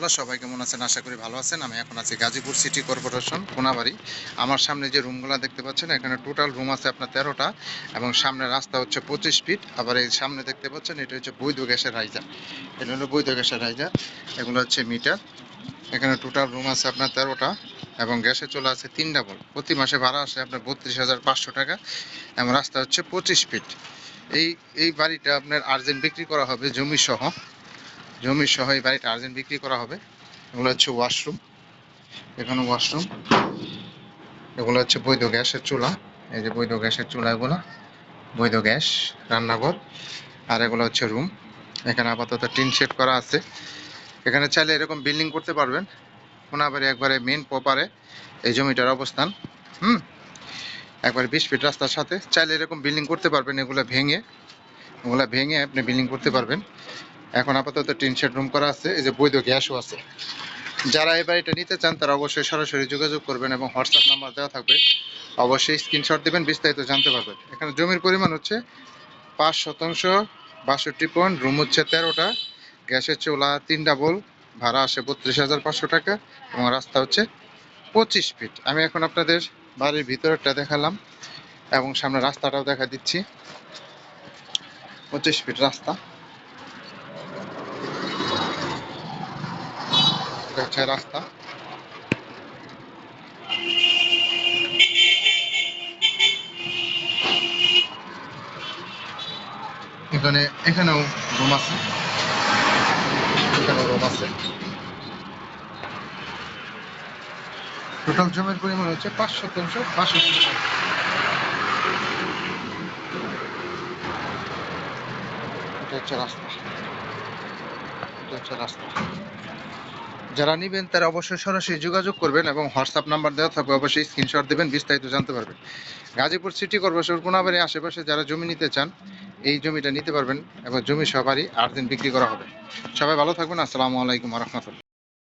রহমতুল্লাহ। সবাই কেমন আছেন? আশা করি ভালো আছেন। আমি এখন আছি গাজীপুর সিটি কর্পোরেশন কোনাবাড়ি। আমার সামনে যে রুমগুলো দেখতে পাচ্ছেন, এখানে টোটাল রুম আছে আপনার 13টা এবং সামনে রাস্তা হচ্ছে 25 ফিট। আবার এই সামনে দেখতে পাচ্ছেন এটা হচ্ছে বৈধ গ্যাসের রাইজার। এটা হলো বৈধ গ্যাসের রাইজার, এগুলো হচ্ছে মিটার। এখানে টোটাল রুম আছে আপনার 13টা এবং গ্যাসে চলে আছে 3 ডাবল। প্রতি মাসে ভাড়া আসে আপনার 32,500 টাকা এবং রাস্তা হচ্ছে 25 ফিট। এই এই বাড়িটা আপনার আর্জেন্ট বিক্রি করা হবে জমি সহ এই বাড়িটা আর্জেন্ট বিক্রি করা হবে। এগুলো হচ্ছে ওয়াশরুম, এখানে ওয়াশরুম। এগুলো হচ্ছে বৈধ গ্যাসের চুলা, এই যে বৈধ গ্যাসের চুলা, এগুলো বৈধ গ্যাস রান্নাঘর। আর এগুলো হচ্ছে রুম। এখানে আপাতত টিন শেড করা আছে। এখানে চাইলে এরকম বিল্ডিং করতে পারবেন। কোনাবাড়ি একবারে মেন প্রপারে এই জমিটার অবস্থান। একবারে 20 ফিট রাস্তার সাথে চাইলে এরকম বিল্ডিং করতে পারবেন। এগুলো ভেঙে আপনি বিল্ডিং করতে পারবেন। এখন আপাতত টিন শেড রুম করা আছে, এই যে বৈধ গ্যাসও আছে। যারা এই বাড়িটা নিতে চান তারা অবশ্যই সরাসরি যোগাযোগ করবেন এবং হোয়াটসঅ্যাপ নাম্বার দেওয়া থাকবে, অবশ্যই স্ক্রিনশট দেবেন, বিস্তারিত জানতে পারবেন। এখানে জমির পরিমাণ হচ্ছে 5 শতাংশ, 62 পয়েন্ট, রুম হচ্ছে 13টা, গ্যাসের চুলা 3 ডাবল, ভাড়া আসে 32,500 টাকা এবং রাস্তা হচ্ছে 25 ফিট। আমি এখন আপনাদের বাড়ির ভিতরটা দেখালাম এবং সামনে রাস্তাটাও দেখা দিচ্ছি। 25 ফিট রাস্তা, এটা হচ্ছে রাস্তা। এখানেও রুম আছে, এখানে রুম আছে। টোটাল জমির পরিমাণ হচ্ছে 5 শতাংশ, 62 পয়েন্ট। এটা হচ্ছে রাস্তা, এটা হচ্ছে রাস্তা। যারা নেবেন তারা অবশ্যই সরাসরি যোগাযোগ করবেন এবং হোয়াটসঅ্যাপ নাম্বার দেওয়া থাকবে, অবশ্যই স্ক্রিনশট দেবেন, বিস্তারিত জানতে পারবেন। গাজীপুর সিটি কর্পোরেশন কোনাবাড়ি আশেপাশে যারা জমি নিতে চান এই জমিটা নিতে পারবেন এবং জমি সবারই আর্জেন্ট বিক্রি করা হবে। সবাই ভালো থাকবেন। আসসালামু আলাইকুম ওয়া রাহমাতুল্লাহ।